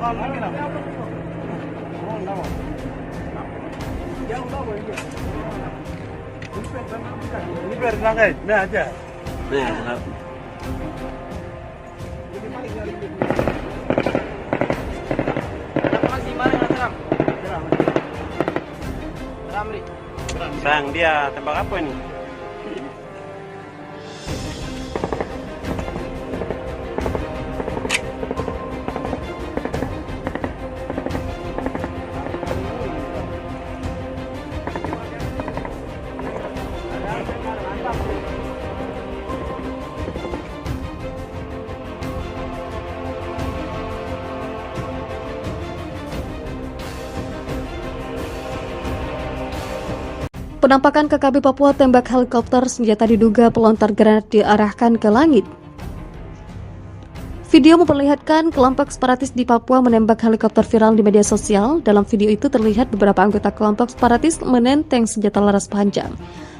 Ini biar langgai, nah aja. Nah, Sang dia tembak apa ini? Penampakan KKB Papua tembak helikopter senjata diduga pelontar granat diarahkan ke langit. Video memperlihatkan kelompok separatis di Papua menembak helikopter viral di media sosial. Dalam video itu terlihat beberapa anggota kelompok separatis menenteng senjata laras panjang.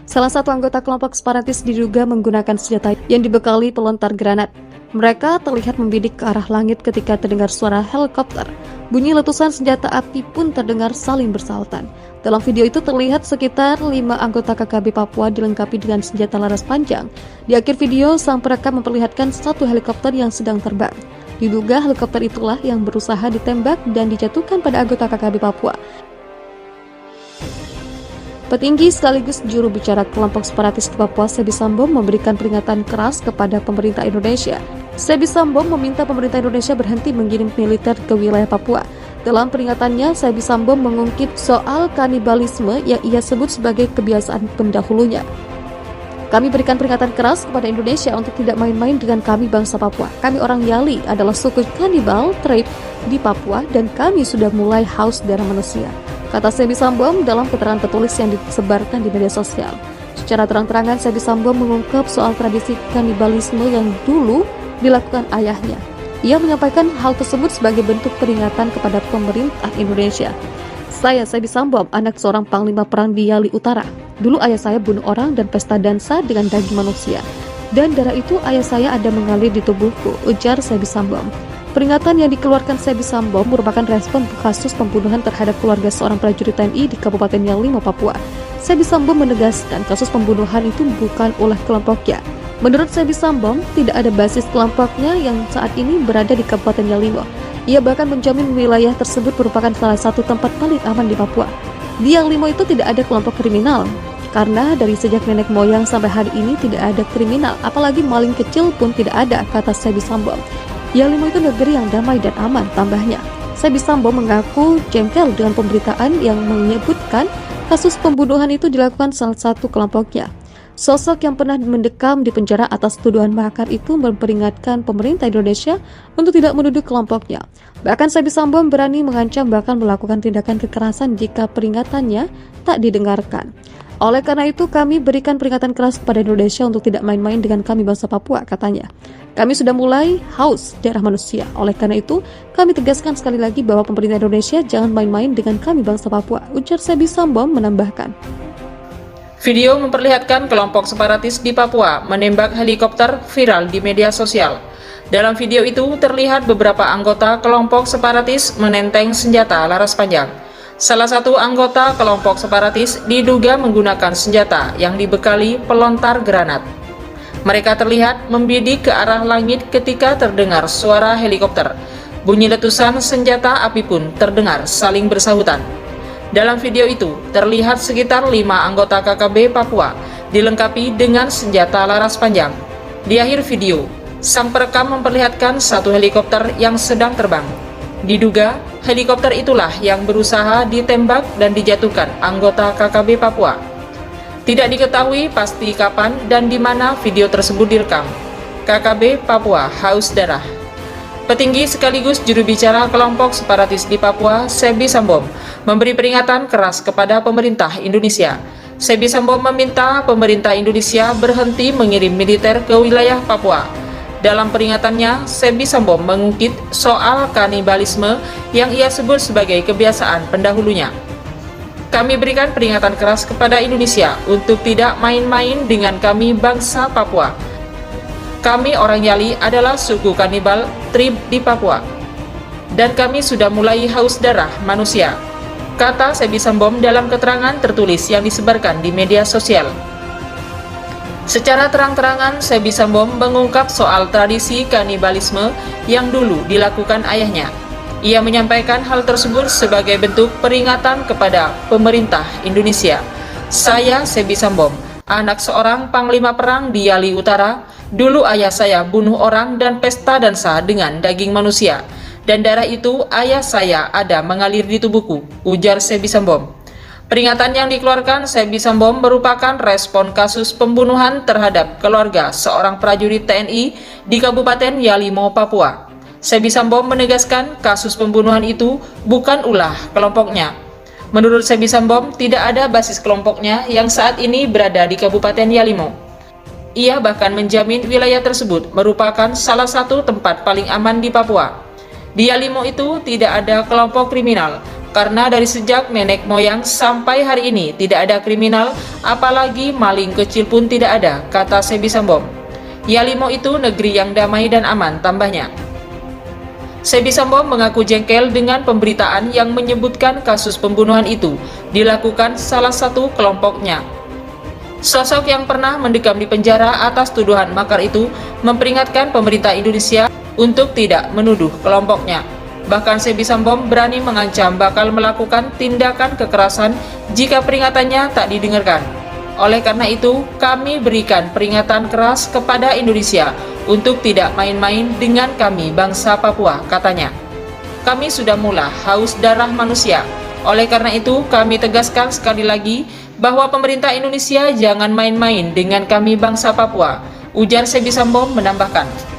Salah satu anggota kelompok separatis diduga menggunakan senjata yang dibekali pelontar granat. Mereka terlihat membidik ke arah langit ketika terdengar suara helikopter. Bunyi letusan senjata api pun terdengar saling bersahutan. Dalam video itu terlihat sekitar 5 anggota KKB Papua dilengkapi dengan senjata laras panjang. Di akhir video, sang perekam memperlihatkan satu helikopter yang sedang terbang. Diduga helikopter itulah yang berusaha ditembak dan dijatuhkan pada anggota KKB Papua. Petinggi sekaligus juru bicara kelompok separatis di Papua, Sebi Sambo, memberikan peringatan keras kepada pemerintah Indonesia. Sebi Sambo meminta pemerintah Indonesia berhenti mengirim militer ke wilayah Papua. Dalam peringatannya, Sebi Sambo mengungkit soal kanibalisme yang ia sebut sebagai kebiasaan pendahulunya. Kami berikan peringatan keras kepada Indonesia untuk tidak main-main dengan kami bangsa Papua. Kami orang Yali adalah suku kanibal tribe di Papua dan kami sudah mulai haus darah manusia, kata Sebi Sambo dalam keterangan tertulis yang disebarkan di media sosial. Secara terang-terangan, Sebi Sambo mengungkap soal tradisi kanibalisme yang dulu dilakukan ayahnya. Ia menyampaikan hal tersebut sebagai bentuk peringatan kepada pemerintah Indonesia. Saya Sebi Sambo, anak seorang panglima perang di Yali Utara. Dulu ayah saya bunuh orang dan pesta dansa dengan daging manusia. Dan darah itu ayah saya ada mengalir di tubuhku, ujar Sebi Sambo. Peringatan yang dikeluarkan Sebi Sambo merupakan respon kasus pembunuhan terhadap keluarga seorang prajurit TNI di Kabupaten Yalimo, Papua. Sebi Sambo menegaskan kasus pembunuhan itu bukan ulah kelompoknya. Menurut Sebi Sambo, tidak ada basis kelompoknya yang saat ini berada di Kabupaten Yalimo. Ia bahkan menjamin wilayah tersebut merupakan salah satu tempat paling aman di Papua. Di Yalimo itu tidak ada kelompok kriminal, karena dari sejak nenek moyang sampai hari ini tidak ada kriminal, apalagi maling kecil pun tidak ada, kata Sebi Sambo. Yalimo itu negeri yang damai dan aman, tambahnya. Sebi Sambo mengaku jengkel dengan pemberitaan yang menyebutkan kasus pembunuhan itu dilakukan salah satu kelompoknya. Sosok yang pernah mendekam di penjara atas tuduhan makar itu memperingatkan pemerintah Indonesia untuk tidak menuduh kelompoknya. Bahkan Sebi Sambo berani mengancam bahkan melakukan tindakan kekerasan jika peringatannya tak didengarkan. Oleh karena itu, kami berikan peringatan keras kepada Indonesia untuk tidak main-main dengan kami bangsa Papua, katanya. Kami sudah mulai haus darah manusia. Oleh karena itu, kami tegaskan sekali lagi bahwa pemerintah Indonesia jangan main-main dengan kami bangsa Papua, ujar Sebi Sambo menambahkan. Video memperlihatkan kelompok separatis di Papua menembak helikopter viral di media sosial. Dalam video itu terlihat beberapa anggota kelompok separatis menenteng senjata laras panjang. Salah satu anggota kelompok separatis diduga menggunakan senjata yang dibekali pelontar granat. Mereka terlihat membidik ke arah langit ketika terdengar suara helikopter. Bunyi letusan senjata api pun terdengar saling bersahutan. Dalam video itu, terlihat sekitar 5 anggota KKB Papua dilengkapi dengan senjata laras panjang. Di akhir video, sang perekam memperlihatkan satu helikopter yang sedang terbang. Diduga, helikopter itulah yang berusaha ditembak dan dijatuhkan anggota KKB Papua. Tidak diketahui pasti kapan dan di mana video tersebut direkam. KKB Papua haus darah. Petinggi sekaligus juru bicara kelompok separatis di Papua, Sebi Sambo, memberi peringatan keras kepada pemerintah Indonesia. Sebi Sambo meminta pemerintah Indonesia berhenti mengirim militer ke wilayah Papua. Dalam peringatannya, Sebi Sambo mengungkit soal kanibalisme yang ia sebut sebagai kebiasaan pendahulunya. Kami berikan peringatan keras kepada Indonesia untuk tidak main-main dengan kami bangsa Papua. Kami orang Yali adalah suku kanibal tribe di Papua. dan kami sudah mulai haus darah manusia, kata Sebi Sambom dalam keterangan tertulis yang disebarkan di media sosial. Secara terang-terangan, Sebi Sambom mengungkap soal tradisi kanibalisme yang dulu dilakukan ayahnya. Ia menyampaikan hal tersebut sebagai bentuk peringatan kepada pemerintah Indonesia. Saya Sebi Sambom, anak seorang panglima perang di Yali Utara. Dulu ayah saya bunuh orang dan pesta dansa dengan daging manusia. Dan darah itu ayah saya ada mengalir di tubuhku, ujar Sebi Sambom. Peringatan yang dikeluarkan Sebi Sambom merupakan respon kasus pembunuhan terhadap keluarga seorang prajurit TNI di Kabupaten Yalimo, Papua. Sebi Sambom menegaskan kasus pembunuhan itu bukan ulah kelompoknya. Menurut Sebi Sambom, tidak ada basis kelompoknya yang saat ini berada di Kabupaten Yalimo. Ia bahkan menjamin wilayah tersebut merupakan salah satu tempat paling aman di Papua. Di Yalimo itu tidak ada kelompok kriminal, karena dari sejak nenek moyang sampai hari ini tidak ada kriminal, apalagi maling kecil pun tidak ada, kata Sebi Sambom. Yalimo itu negeri yang damai dan aman, tambahnya. Sebi Sambom mengaku jengkel dengan pemberitaan yang menyebutkan kasus pembunuhan itu dilakukan salah satu kelompoknya. Sosok yang pernah mendekam di penjara atas tuduhan makar itu memperingatkan pemerintah Indonesia untuk tidak menuduh kelompoknya. Bahkan Sebi Sambom berani mengancam bakal melakukan tindakan kekerasan jika peringatannya tak didengarkan. Oleh karena itu, kami berikan peringatan keras kepada Indonesia untuk tidak main-main dengan kami bangsa Papua, katanya. Kami sudah mulai haus darah manusia. Oleh karena itu, kami tegaskan sekali lagi bahwa pemerintah Indonesia jangan main-main dengan kami bangsa Papua, ujar Sebi Sambom menambahkan.